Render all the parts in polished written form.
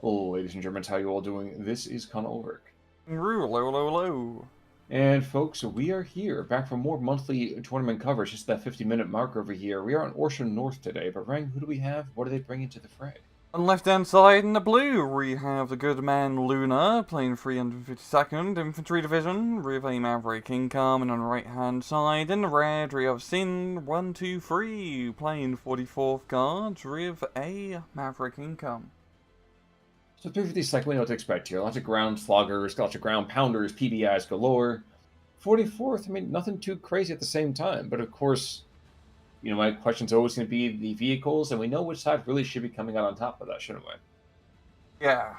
Ladies and Germans, how you all doing? This is Connor Ulrich. Hello. And folks, we are here, back for more monthly tournament coverage, just that 50-minute mark over here. We are on Ocean North today, but Rang, who do we have? What are they bringing to the fray? On the left-hand side in the blue, we have the good man Luna playing 352nd Infantry Division with a Maverick income, and on the right-hand side in the red, we have Syn123 playing 44th Guards with a Maverick income. So 352nd, we know what to expect here. Lots of ground sloggers, lots of ground pounders, PBIs galore. 44th, I mean, nothing too crazy at the same time, but of course, my question's always going to be the vehicles, and we know which side really should be coming out on top of that, shouldn't we? Yeah.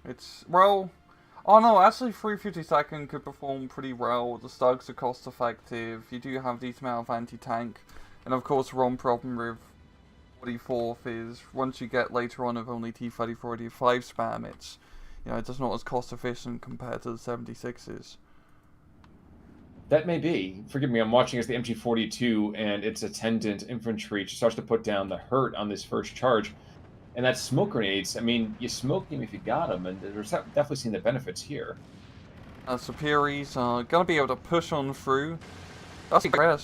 It's, well, oh no, actually 352nd could perform pretty well. The Stugs are cost effective. You do have decent amount of anti-tank. And of course, the wrong problem with 44th is once you get later on of only T-34 or T5 spam, it's, it's just not as cost efficient compared to the 76s. That may be. Forgive me, I'm watching as the MG42 and its attendant infantry starts to put down the hurt on this first charge. And that's smoke grenades. I mean, you smoke them if you got them, and there's definitely seeing the benefits here. Superiors are going to be able to push on through. That's rare,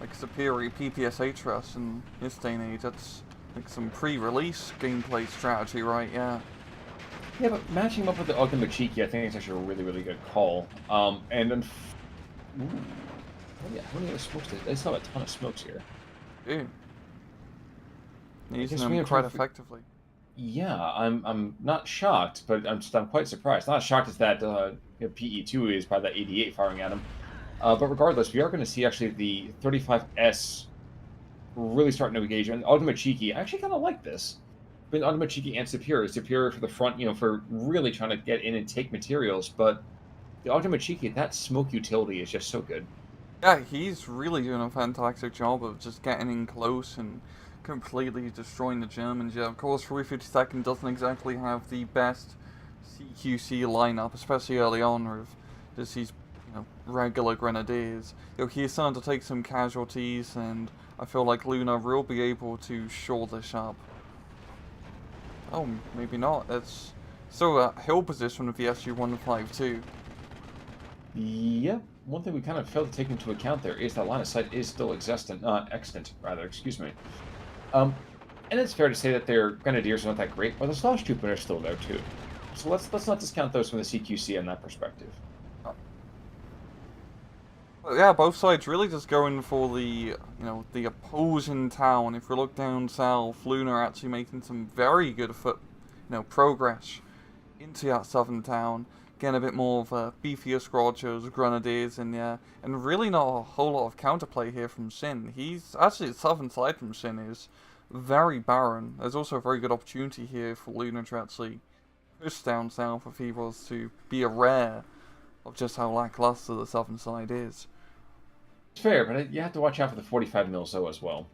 like Superior PPSH rush in this day and age. That's like some pre-release gameplay strategy, right? Yeah. Yeah, but matching him up with the Ultimate Cheeky, I think it's actually a really, really good call. Ooh. Oh yeah, how many other smokes? They still have a ton of smokes here. Dude. Using them quite effectively. Yeah, I'm not shocked, but I'm quite surprised. Not as shocked as that PE2 is by that 88 firing at him. But regardless, we are going to see actually the 35S really starting to engage. And Ultimate Cheeky, I actually kind of like this. Been Ultimate Cheeky and Superior for the front, for really trying to get in and take materials. But the Ultimate Cheeky, that smoke utility is just so good. Yeah, he's really doing a fantastic job of just getting in close and completely destroying the Germans. Yeah, of course, 352nd doesn't exactly have the best CQC lineup, especially early on with just these, regular grenadiers. He's starting to take some casualties, and I feel like Luna will be able to shore this up. Oh, maybe not. That's still a hill position with the Su-152. Yep. One thing we kind of failed to take into account there is that line of sight is still extant, excuse me. And it's fair to say that their grenadiers are not that great, but the Slosh Troopers are still there too. So let's not discount those from the CQC in that perspective. But yeah, both sides really just going for the, the opposing town. If we look down south, Luna are actually making some very good progress into that southern town. Getting a bit more of a beefier squadrons, grenadiers in there, and really not a whole lot of counterplay here from Syn. He's actually the southern side from Syn is very barren. There's also a very good opportunity here for Luna to actually push down south if he was to be aware of just how lackluster the southern side is. It's fair, but you have to watch out for the 45 mils though as well.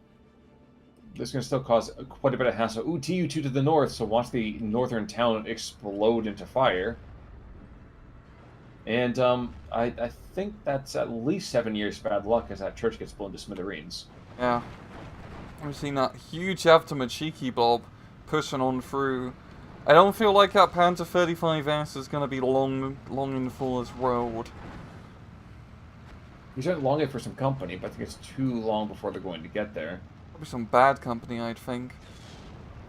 This is going to still cause quite a bit of hassle. Ooh, TU2 to the north, so watch the northern town explode into fire. And I think that's at least 7 years bad luck as that church gets blown to smithereens. Yeah. We've seen that huge Ultimate Cheeky blob pushing on through. I don't feel like that Panther 35S is going to be long in for this world. He's not long for some company, but I think it's too long before they're going to get there. Probably some bad company, I'd think.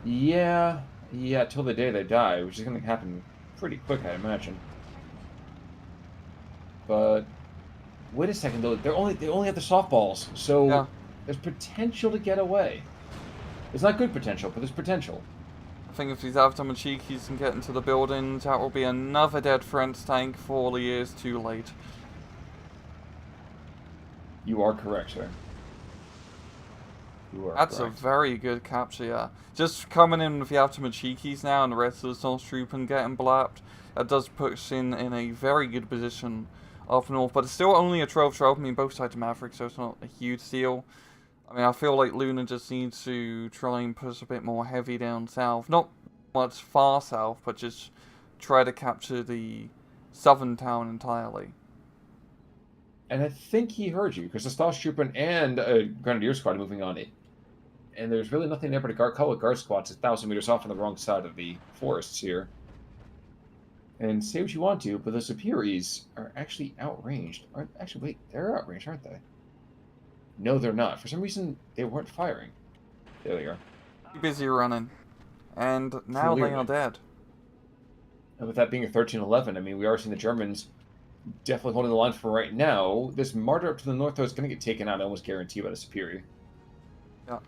Yeah, till the day they die, which is going to happen pretty quick, I imagine. But wait a second though, they only have the softballs, so yeah. There's potential to get away. It's not good potential, but there's potential. I think if these Ultimate Cheekies can get into the buildings, that will be another dead French tank 4 years too late. You are correct, sir. That's correct. A very good capture, yeah. Just coming in with the Ultimate Cheekies now and the rest of the Source Troop and getting blapped, that does put Syn in a very good position up north, but it's still only a 12-12. I mean, both sides are Maverick, so it's not a huge deal. I mean, I feel like Luna just needs to try and push a bit more heavy down south. Not much far south, but just try to capture the southern town entirely. And I think he heard you, because the Star Trooper and a Grenadier squad moving on and there's really nothing there but a couple of guard squads 1,000 meters off on the wrong side of the forests here. And say what you want to, but the Superiors are actually outranged. Actually, wait, they're outranged, aren't they? No, they're not. For some reason, they weren't firing. There they are. Busy running. And now they are dead. And with that being a 13-11, I mean, we are seeing the Germans definitely holding the line for right now. This martyr up to the north, though, is going to get taken out, almost guaranteed, by the Superior. Yeah.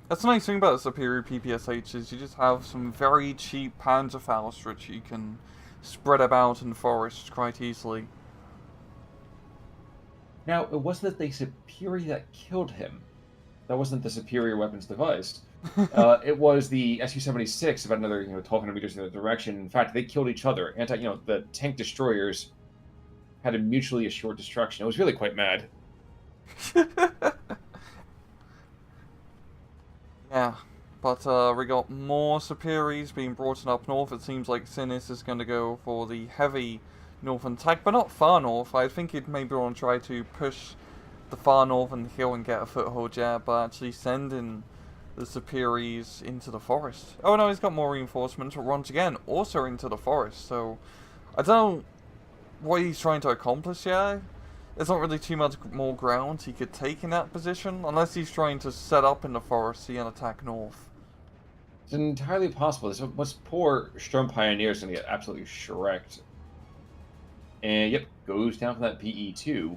That's the nice thing about the Superior PPSH is you just have some very cheap Panzerfaust which you can spread about in forests quite easily. Now, it wasn't the Superior that killed him. That wasn't the Superior weapons device. It was the Su-76 about another 1,200 meters in the direction. In fact, they killed each other. The tank destroyers had a mutually assured destruction. It was really quite mad. Yeah, but we got more Superiors being brought up north. It seems like Syn123 is going to go for the heavy northern attack, but not far north. I think he'd maybe want to try to push the far northern hill and get a foothold, yeah, but actually sending the Superiors into the forest. Oh no, he's got more reinforcements, but once again, also into the forest, so I don't know what he's trying to accomplish here. There's not really too much more ground he could take in that position, unless he's trying to set up in the forest and attack north. It's entirely possible. This poor Sturm Pioneer is going to get absolutely shreked. And, yep, goes down from that PE2.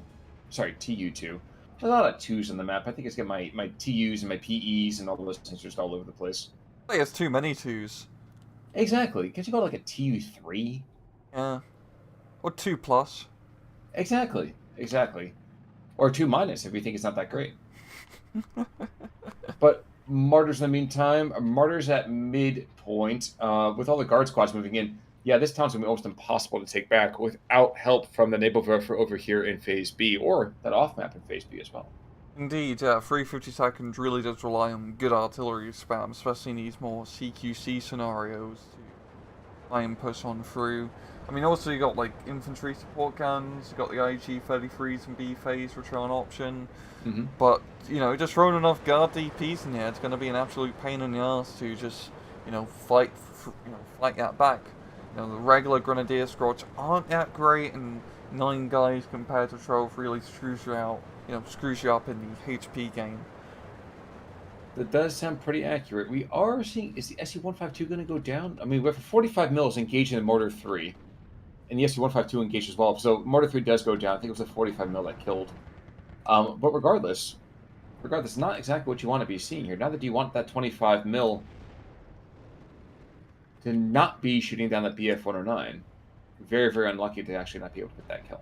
Sorry, TU2. There's a lot of 2s on the map. I think it's got my TUs and my PEs and all those things just all over the place. I think it's too many 2s. Exactly. Can't you go like a TU3? Yeah. Or 2+. Exactly. Or 2- if you think it's not that great. But Martyrs in the meantime, Martyrs at midpoint, with all the guard squads moving in. Yeah, this town's going to be almost impossible to take back without help from the Navalwerfer over here in Phase B, or that off-map in Phase B as well. Indeed, yeah, 352nd really does rely on good artillery spam, especially in these more CQC scenarios to try and push on through. I mean, also you got like infantry support guns, you got the IG-33s and B-phase which are an option, but, just throwing enough guard DPs in here, it's going to be an absolute pain in the ass to just, fight that back. The regular Grenadier squads aren't that great, and 9 guys compared to 12 really screws you out, screws you up in the HP game. That does sound pretty accurate. We are seeing, is the Su-152 going to go down? I mean, we have 45 mils engaged in the Mortar 3, and the Su-152 engaged as well. So Mortar 3 does go down. I think it was a 45 mil that killed. But regardless, not exactly what you want to be seeing here. Neither do you want that 25 mil to not be shooting down that BF-109. Very, very unlucky to actually not be able to get that kill.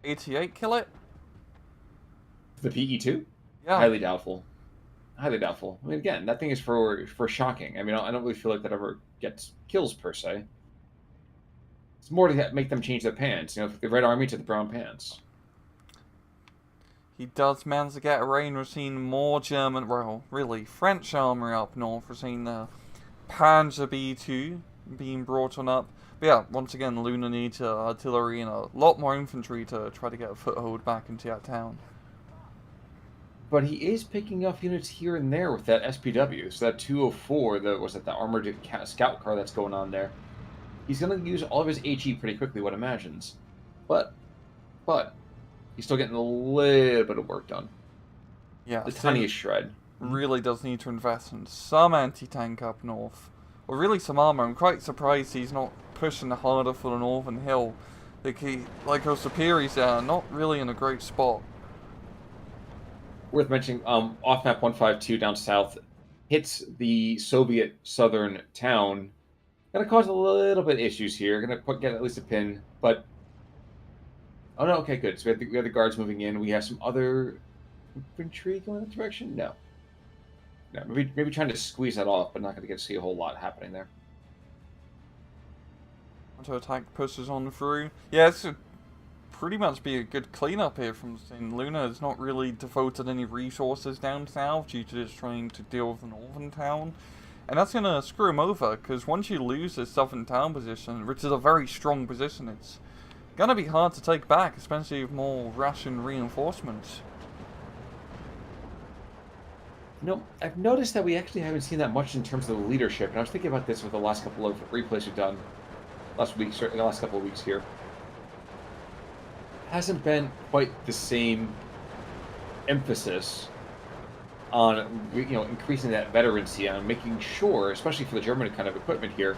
88 kill it? The PE2? Yeah. Highly doubtful. I mean, again, that thing is for shocking. I mean, I don't really feel like that ever gets kills, per se. It's more to make them change their pants. The Red Army to the brown pants. He does manage to get a rain. We're seeing more German, well, really, French armour up north. We're seeing the Panzer B2 being brought on up. But yeah, once again, Luna needs artillery and a lot more infantry to try to get a foothold back into that town. But he is picking up units here and there with that SPW. So that 204, the armored scout car that's going on there. He's going to use all of his HE pretty quickly, one imagines. But he's still getting a little bit of work done. Yeah, the tiniest shred. Really does need to invest in some anti-tank up north. Or really some armor. I'm quite surprised he's not pushing harder for the northern hill. Like our Superiors are not really in a great spot. Worth mentioning, off-map 152 down south hits the Soviet southern town. Gonna cause a little bit of issues here. Gonna get at least a pin, but... Oh no, okay, good. So we have the guards moving in. We have some other infantry going that direction? No. Maybe trying to squeeze that off, but not going to see a whole lot happening there. Counter-attack pushes on through. Yeah, it's pretty much be a good cleanup here from St. Luna. Has not really devoted any resources down south due to just trying to deal with the northern town. And that's going to screw him over, because once you lose this southern town position, which is a very strong position, it's going to be hard to take back, especially with more Russian reinforcements. I've noticed that we actually haven't seen that much in terms of the leadership, and I was thinking about this with the last couple of replays we've done last week, the last couple of weeks here. Hasn't been quite the same emphasis on increasing that veterancy and making sure, especially for the German kind of equipment here,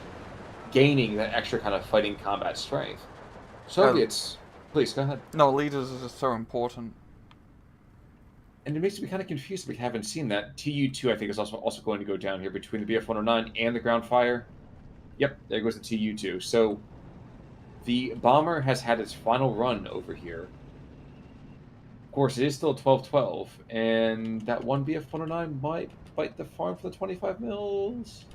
gaining that extra kind of fighting combat strength. Yeah, Soviets, please go ahead. no, leaders is just so important. And it makes me kind of confused that we haven't seen that. TU2, I think, is also going to go down here between the BF-109 and the ground fire. Yep, there goes the TU2. So the bomber has had its final run over here. Of course, it is still 12-12, and that one BF-109 might bite the farm for the 25 mils.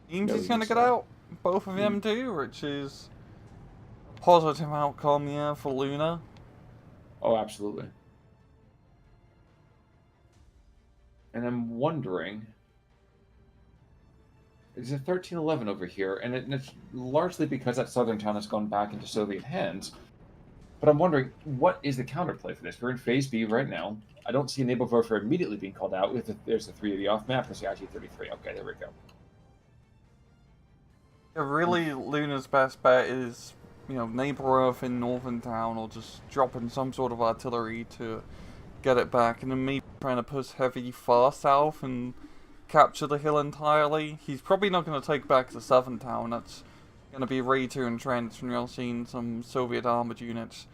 Seems No, he's gonna get so. out. Both of them do, which is a positive outcome, yeah, for Luna. Oh, absolutely. And I'm wondering, it's a 13-11 over here, and it's largely because that southern town has gone back into Soviet hands. But I'm wondering, what is the counterplay for this? We're in Phase B right now. I don't see a naval warfare immediately being called out. There's the 380 off map. There's the IG-33. Okay, there we go. Yeah, really, Luna's best bet is, neighbor Earth in northern town, or just dropping some sort of artillery to get it back, and then maybe trying to push heavy far south and capture the hill entirely. He's probably not going to take back the southern town. That's going to be ready to entrench, and you're seeing some Soviet armored units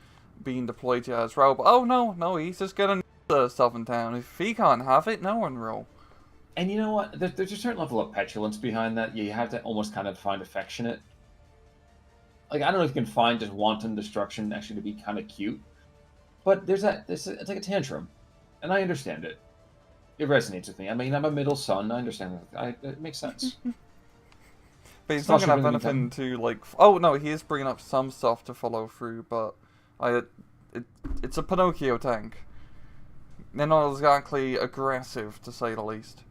being deployed here as well. But oh no, he's just going to the southern town. If he can't have it, no one will. And you know what? There's a certain level of petulance behind that. You have to almost kind of find affectionate. Like, I don't know if you can find just wanton destruction actually to be kind of cute. But it's like a tantrum. And I understand it. It resonates with me. I mean, I'm a middle son. I understand that. It makes sense. But he's It's not not going to sure have if anything to, like... Oh, no, he is bringing up some stuff to follow through, but it's a Pinocchio tank. They're not exactly aggressive, to say the least.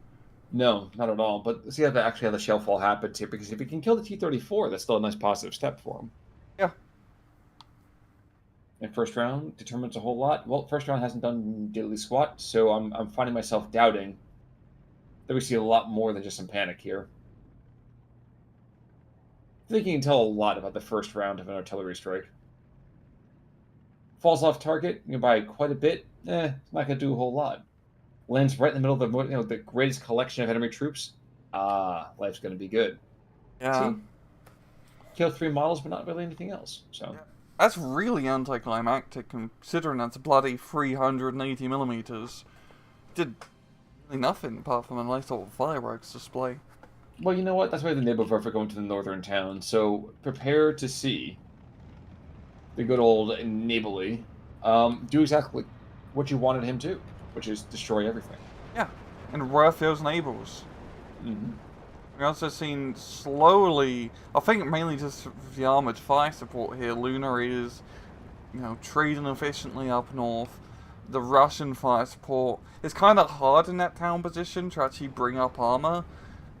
No, not at all. But see how they actually have the shell fall happen too, because if he can kill the T-34, that's still a nice positive step for him. Yeah. And first round determines a whole lot. Well, first round hasn't done diddly squat, so I'm finding myself doubting that we see a lot more than just some panic here. I think you can tell a lot about the first round of an artillery strike. Falls off target, by quite a bit. It's not gonna do a whole lot. Lands right in the middle of the greatest collection of enemy troops. Life's gonna be good. Yeah. See, kill 3 models, but not really anything else. So That's really anticlimactic, considering that's a bloody 380 millimeters. Did really nothing apart from a nice little fireworks display. well, you know what? That's why the neighborhood for going to the northern town. So prepare to see the good old Neighborly do exactly what you wanted him to, which is destroy everything. Yeah, and worth those neighbors. Mm-hmm. We also seen slowly, I think mainly just the armored fire support here, Luna is, trading efficiently up north. The Russian fire support is kind of hard in that town position to actually bring up armor,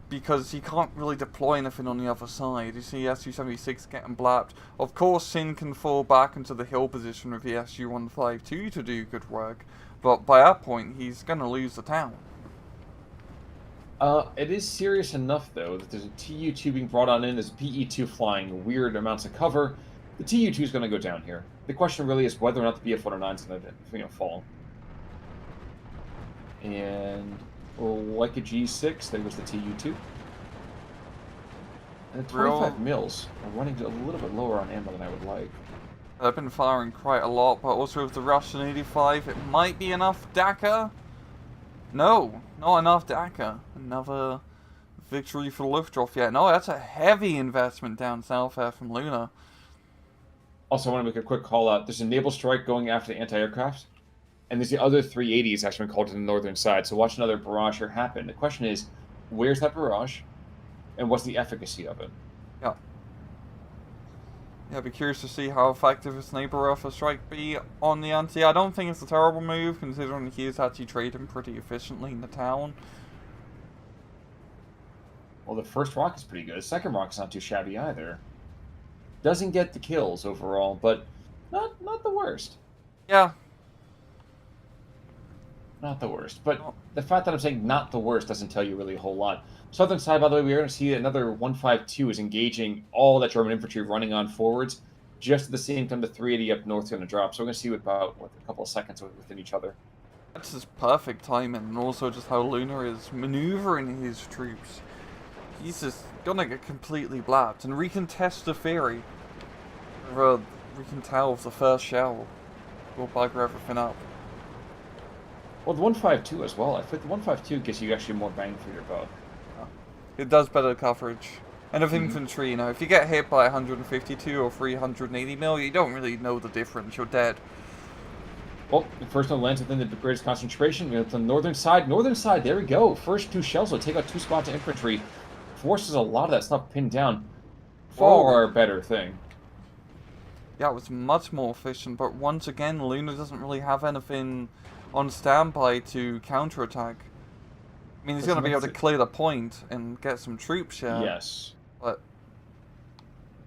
because he can't really deploy anything on the other side. You see Su-76 getting blapped. Of course, Syn can fall back into the hill position with the Su-152 to do good work, but by that point, he's going to lose the town. It is serious enough, though, that there's a TU-2 being brought on in. There's a PE-2 flying weird amounts of cover. The TU-2 is going to go down here. The question really is whether or not the BF-109 is going to fall. And like a G6, there goes the TU-2. And the 25 mils are running a little bit lower on ammo than I would like. They've been firing quite a lot, but also with the Russian 85, it might be enough Dakar. No, not enough Dakar. Another victory for Luftwaffe. Yeah, no, that's a heavy investment down south there from Luna. Also, I want to make a quick call out. There's a naval strike going after the anti-aircraft, and there's the other 380s actually been called to the northern side. So watch another barrage here happen. The question is, where's that barrage, and what's the efficacy of it? Yeah. Yeah, I'd be curious to see how effective his neighbor Earth strike be on the anti. I don't think it's a terrible move, considering he is actually trading pretty efficiently in the town. Well, the first rock is pretty good. The second rock's not too shabby either. Doesn't get the kills overall, but not the worst. Yeah. Not the worst. But Not the fact that I'm saying not the worst doesn't tell you really a whole lot. Southern side, by the way, we're going to see another 152 is engaging all that German infantry running on forwards. Just at the same time, the 380 up north is going to drop. So we're going to see about a couple of seconds within each other. That's just perfect timing, and also just how Lunar is maneuvering his troops. He's just gonna get completely blapped, and we can test the theory. We can tell if the first shell will bugger everything up. Well, the 152 as well. I think the 152 gives you actually more bang for your buck. It does better coverage. And with infantry, you know, if you get hit by 152 or 380 mil, you don't really know the difference. You're dead. Well, the first one lands within the greatest concentration. It's on the northern side. Northern side, there we go. First 2 shells will take out 2 spots of infantry. Forces a lot of that stuff pinned down. Far better thing. Yeah, it was much more efficient, but once again, Luna doesn't really have anything on standby to counterattack. I mean, he's going to be able to clear the point and get some troops, yeah. Yes. But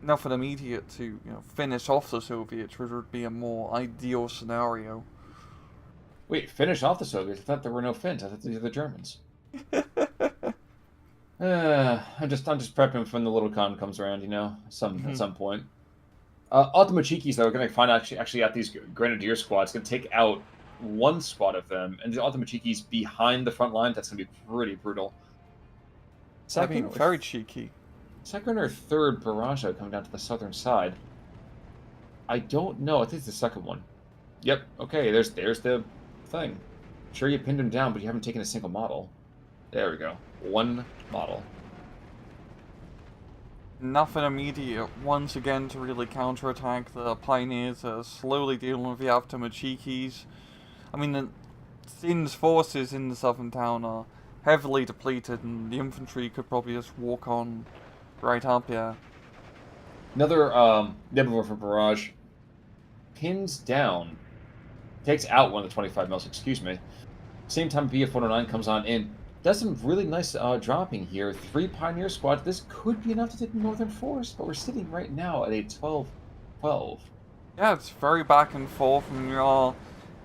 nothing immediate to, you know, finish off the Soviets, which would be a more ideal scenario. Wait, finish off the Soviets? I thought there were no Finns. I thought these were the Germans. I'm just prepping for when the little con comes around, you know, at some point. Automachikis, though, are going to find actually at these Grenadier squads, going to take out 1 squad of them, and the Automachikis behind the front line. That's going to be pretty brutal. Second, very cheeky. Second or third barrage coming down to the southern side. I don't know. I think it's the second one. Yep. Okay. There's the thing. Sure, you pinned him down, but you haven't taken a single model. There we go. 1 model. Nothing immediate once again to really counterattack. The Pioneers are slowly dealing with the Automachikis. I mean, the Syn's forces in the southern town are heavily depleted, and the infantry could probably just walk on right up here. Another Nebula for barrage. Pins down. Takes out one of the 25 mils, excuse me. Same time BF-109 comes on in. Does some really nice dropping here. 3 Pioneer squads. This could be enough to take the Northern Forest, but we're sitting right now at a 12-12. Yeah, it's very back and forth, and we are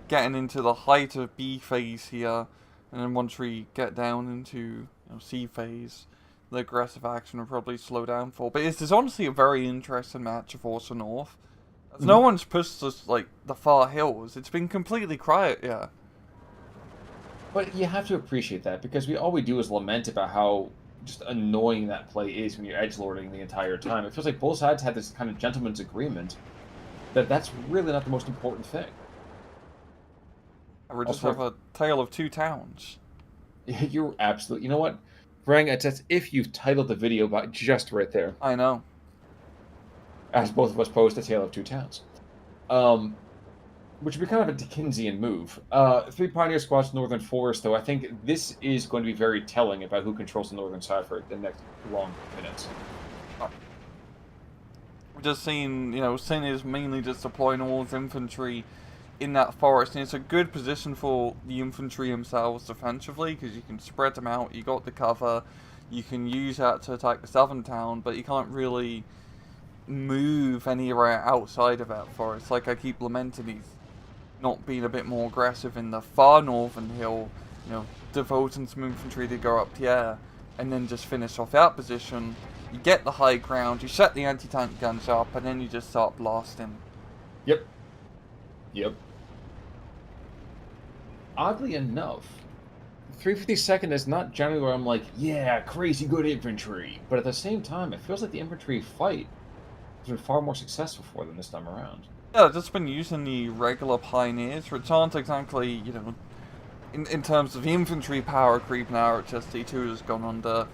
getting into the height of B phase here. And then once we get down into, you know, C phase, the aggressive action will probably slow down for. But it's honestly a very interesting match of Force North. As no one's pushed us, like, the far hills. It's been completely quiet, yeah. But you have to appreciate that, because all we do is lament about how just annoying that play is when you're edgelording the entire time. It feels like both sides had this kind of gentleman's agreement that that's really not the most important thing. We just have a tale of 2 towns. You're absolutely... You know what? Brang, it's as if you've titled the video about just right there. I know. As both of us posed A Tale of 2 Towns. Which would be kind of a Dickensian move. 3 Pioneer squads, Northern Forest, though. I think this is going to be very telling about who controls the northern side for the next long minutes. We're just seeing, you know, Syn is mainly just deploying all his infantry in that forest, and it's a good position for the infantry themselves defensively, because you can spread them out, you got the cover, you can use that to attack the southern town, but you can't really move anywhere outside of that forest. Like I keep lamenting, he's not being a bit more aggressive in the far northern hill, you know, devoting some infantry to go up the air, and then just finish off that position. You get the high ground, you set the anti-tank guns up, and then you just start blasting. Yep. Oddly enough, 352nd is not generally where I'm like, yeah, crazy good infantry. But at the same time, it feels like the infantry fight has been far more successful for them this time around. Yeah, I've just been using the regular Pioneers, which aren't exactly, you know, in terms of the infantry power creep now, HST2 has gone under.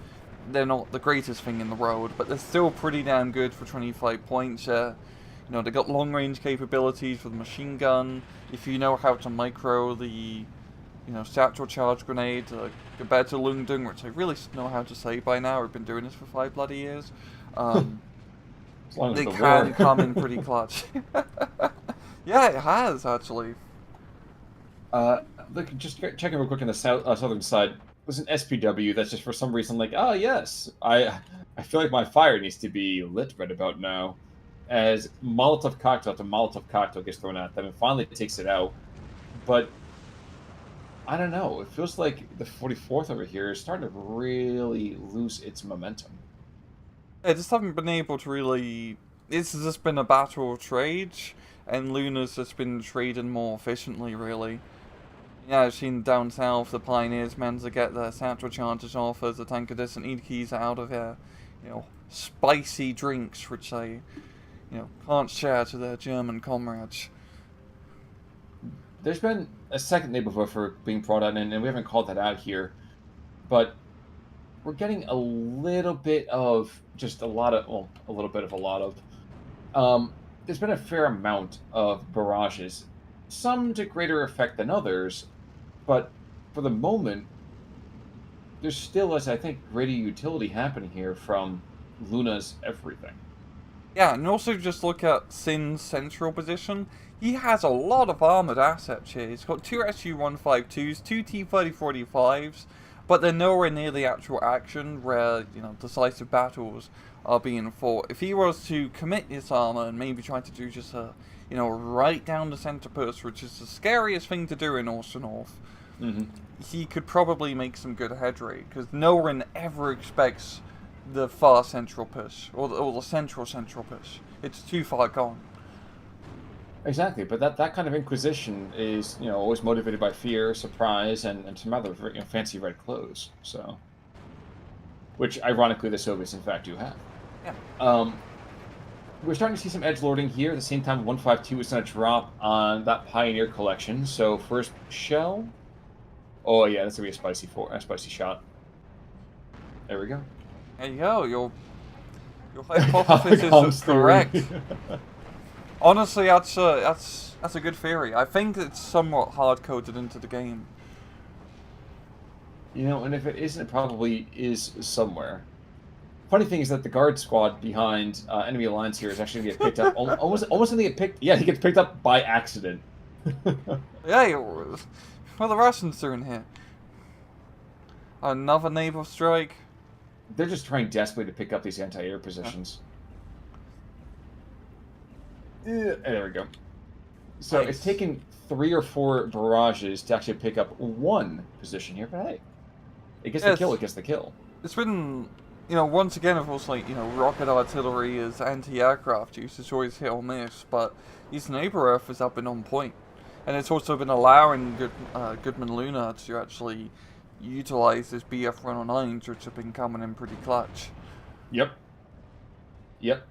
They're not the greatest thing in the world, but they're still pretty damn good for 25 points. You know, they got long-range capabilities for the machine gun. If you know how to micro the, you know, satchel charge grenade, compared to Lungdung, which I really know how to say by now. I've been doing this for 5 bloody years. They can come in pretty clutch. Yeah, it has, actually. Look, just checking real quick on the southern side. There's an SPW that's just for some reason like, oh yes, I feel like my fire needs to be lit right about now. As Molotov cocktail to Molotov cocktail gets thrown at them, and finally takes it out. But I don't know. It feels like the 44th over here is starting to really lose its momentum. I just haven't been able to really. This has just been a battle of trades, and Luna's just been trading more efficiently, really. Yeah, I've seen down south the Pioneers managed to get their satchel charges off as the tanker doesn't need keys out of their, spicy drinks, which they, can't share to their German comrades. There's been a second neighborhood for being brought on, and we haven't called that out here, but we're getting a little bit of just a lot of, well, a little bit of a lot of. There's been a fair amount of barrages, some to greater effect than others, but for the moment, there still is, I think, greater utility happening here from Luna's everything. Yeah, and also just look at Syn's central position. He has a lot of armored assets here. He's got two Su-152s, two T-3045s, but they're nowhere near the actual action where, decisive battles are being fought. If he was to commit his armor and maybe try to do just a, right down the center push, which is the scariest thing to do in Austin North, he could probably make some good head rate, because no one ever expects the far central push, or the central push. It's too far gone. Exactly, but that kind of inquisition is, always motivated by fear, surprise, and some other fancy red clothes. So, which ironically the Soviets in fact do have. Yeah. We're starting to see some edge lording here. At the same time, 152 is going to drop on that Pioneer collection. So first shell. Oh yeah, that's gonna be a spicy shot. There we go. There you go. Your hypothesis is correct. Honestly, that's a good theory. I think it's somewhat hard coded into the game. And if it isn't, it probably is somewhere. Funny thing is that the guard squad behind enemy lines here is actually going to get picked up. Almost going to get picked. Yeah, he gets picked up by accident. Yeah, what are the Russians doing here? Another naval strike. They're just trying desperately to pick up these anti-air positions. There we go. So nice. It's taken 3 or 4 barrages to actually pick up one position here, but hey, it gets the kill. It gets the kill. It's been, once again, of course, rocket artillery as anti-aircraft use is always hit or miss, but these neighbor Earthers have been on point, and it's also been allowing Goodman Luna to actually utilize this BF-109s, which have been coming in pretty clutch. Yep.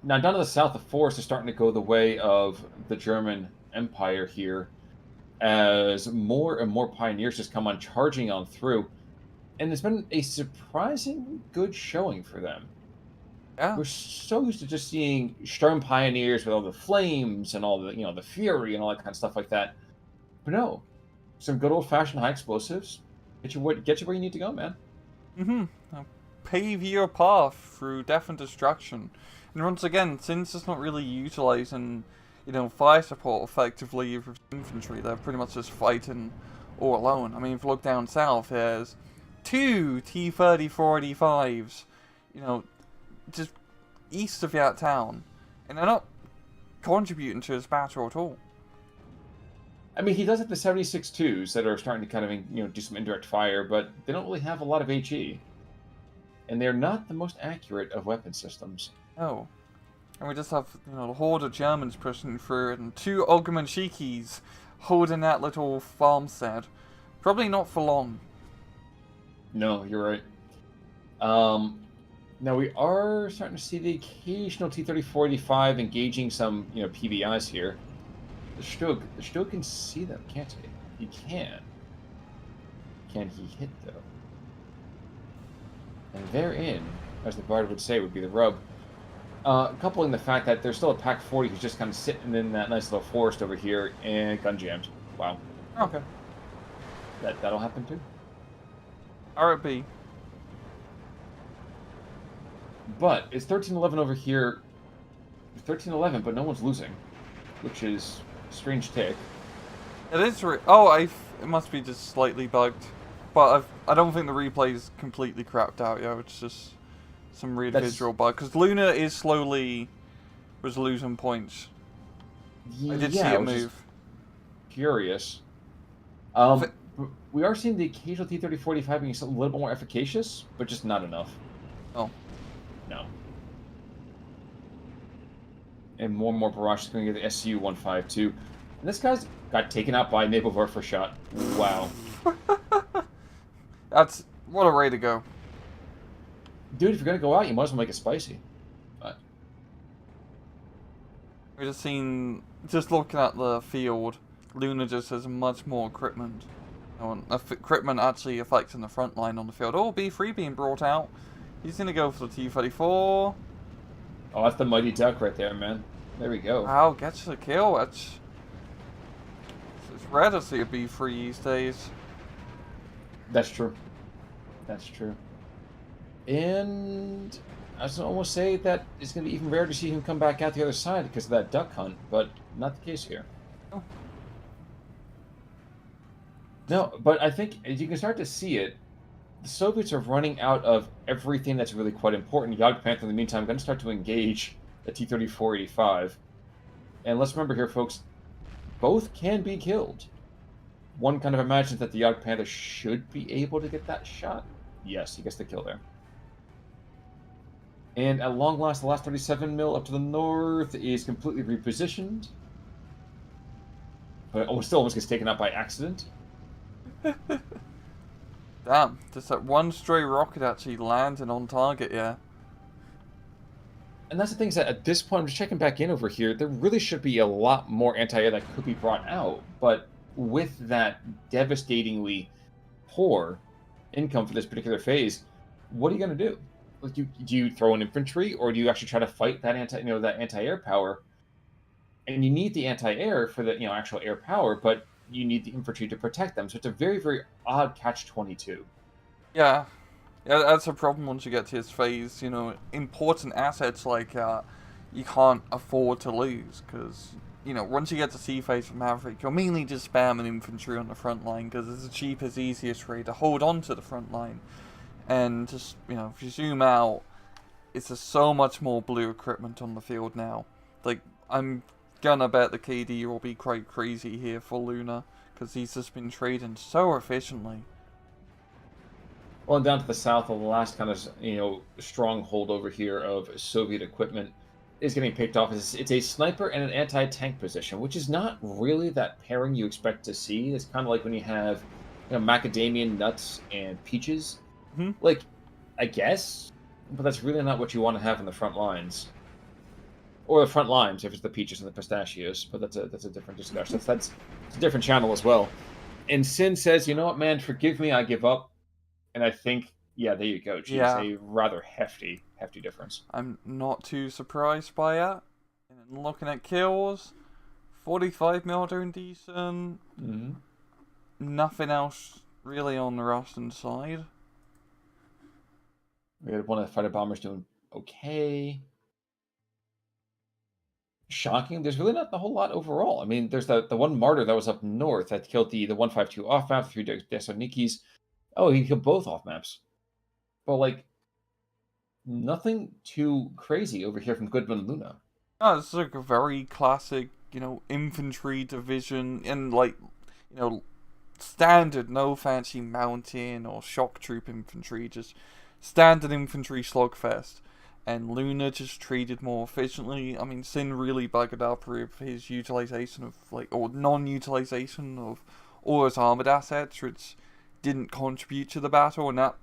Now down to the south, the force is starting to go the way of the German Empire here, as more and more pioneers just come on charging on through, and it's been a surprisingly good showing for them. Yeah. We're so used to just seeing Sturm pioneers with all the flames and all the the fury and all that kind of stuff like that, but no, some good old-fashioned high explosives get you where you need to go, man. Pave your path through death and destruction. And once again, since it's not really utilizing, fire support effectively with infantry, they're pretty much just fighting all alone. I mean, if you look down south, there's 2 T-3045s, just east of that town, and they're not contributing to this battle at all. I mean, he does have the 76-2s that are starting to kind of, do some indirect fire, but they don't really have a lot of HE. And they're not the most accurate of weapon systems. No. And we just have, the horde of Germans pushing through, and 2 Ogmanshikis holding that little farmstead. Probably not for long. No, you're right. Now we are starting to see the occasional T-30-45 engaging some, PBIs here. The Stug can see them, can't he? He can. Can he hit, though? And therein, as the Bard would say, would be the rub. Coupling the fact that there's still a Pack 40 who's just kind of sitting in that nice little forest over here and gun jammed. Wow. Okay. That'll happen too. RB. But it's 13-11 over here. 13-11, but no one's losing, which is a strange take. It is. It must be just slightly bugged, but I don't think the replay is completely crapped out yet. It's just some visual bug, because Luna is slowly losing points. I did see it move. Curious. We are seeing the occasional T-30-45 being a little bit more efficacious, but just not enough. Oh. No. And more barrage is going to get the SU-152. And this guy's got taken out by Naval Warfare shot. Wow. That's... what a way to go. Dude, if you're going to go out, you might as well make it spicy. But We're just seeing... just looking at the field, Luna just has much more equipment. Equipment actually affecting the front line on the field. Oh, B3 being brought out. He's going to go for the T-34. oh, that's the Mighty Duck right there, man. There we go. Wow, gets the kill. It's rare to see a B3 these days. That's true. That's true. And I was almost say that it's going to be even rare to see him come back out the other side because of that duck hunt, but not the case here. Oh. No, but I think as you can start to see it, the Soviets are running out of everything that's really quite important. Jagdpanther, in the meantime, going to start to engage the T-34-85. And let's remember here, folks, both can be killed. One kind of imagines that the Jagdpanther should be able to get that shot. Yes, he gets the kill there. And at long last, the last 37 mil up to the north is completely repositioned. But still almost gets taken out by accident. Damn, just that one stray rocket actually landing on target, yeah. And that's the thing is that at this point, I'm just checking back in over here, there really should be a lot more anti-air that could be brought out. But with that devastatingly poor income for this particular phase, what are you going to do? Like, do you throw in infantry, or do you actually try to fight that anti-air power? And you need the anti-air for the actual air power, but you need the infantry to protect them. So it's a very, very odd catch-22. Yeah, that's a problem once you get to his phase. Important assets like you can't afford to lose because once you get to C phase from Maverick, you're mainly just spamming infantry on the front line because it's the cheapest, easiest way to hold on to the front line. And just if you zoom out, it's just so much more blue equipment on the field now. Like I'm gonna bet the KD will be quite crazy here for Luna because he's just been trading so efficiently. Well, and down to the south, the last kind of stronghold over here of Soviet equipment is getting picked off. It's a sniper and an anti-tank position, which is not really that pairing you expect to see. It's kind of like when you have macadamia nuts and peaches. Mm-hmm. Like, I guess, but that's really not what you want to have in the front lines. Or the front lines, if it's the peaches and the pistachios, but that's a different discussion. That's a different channel as well. And Syn says, you know what, man, forgive me, I give up. And I think, yeah, there you go. Geez, Yeah. a rather hefty difference. I'm not too surprised by it. And looking at kills, 45 mil doing decent. Mm-hmm. Nothing else really on the Russian side. We had one of the fighter bombers doing okay. Shocking. There's really not a whole lot overall. I mean, there's the one martyr that was up north that killed the 152 off map, 3 Desonikis. Oh, he killed both off maps. But like, nothing too crazy over here from Goodman Luna. No, it's like a very classic, infantry division and standard, no fancy mountain or shock troop infantry, just standard infantry slugfest. And Luna just treated more efficiently. I mean, Syn really buggered up with his utilization of, or non-utilization of all his armored assets, which didn't contribute to the battle, and that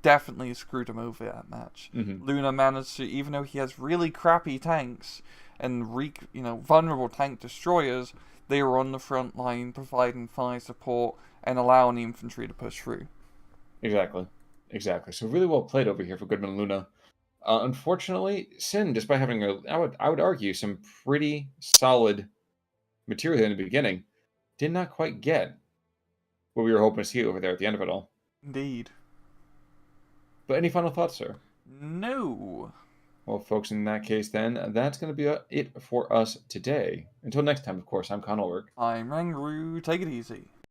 definitely screwed him over that match. Mm-hmm. Luna managed to, even though he has really crappy tanks and vulnerable tank destroyers, they were on the front line providing fire support and allowing the infantry to push through. Exactly. So really well played over here for Goodman Luna. Unfortunately, Syn, despite having I would argue some pretty solid material in the beginning, did not quite get what we were hoping to see over there at the end of it all. Indeed. But any final thoughts, sir? No. Well, folks, in that case, then, that's going to be it for us today. Until next time, of course, I'm Conor. I'm Rangru. Take it easy.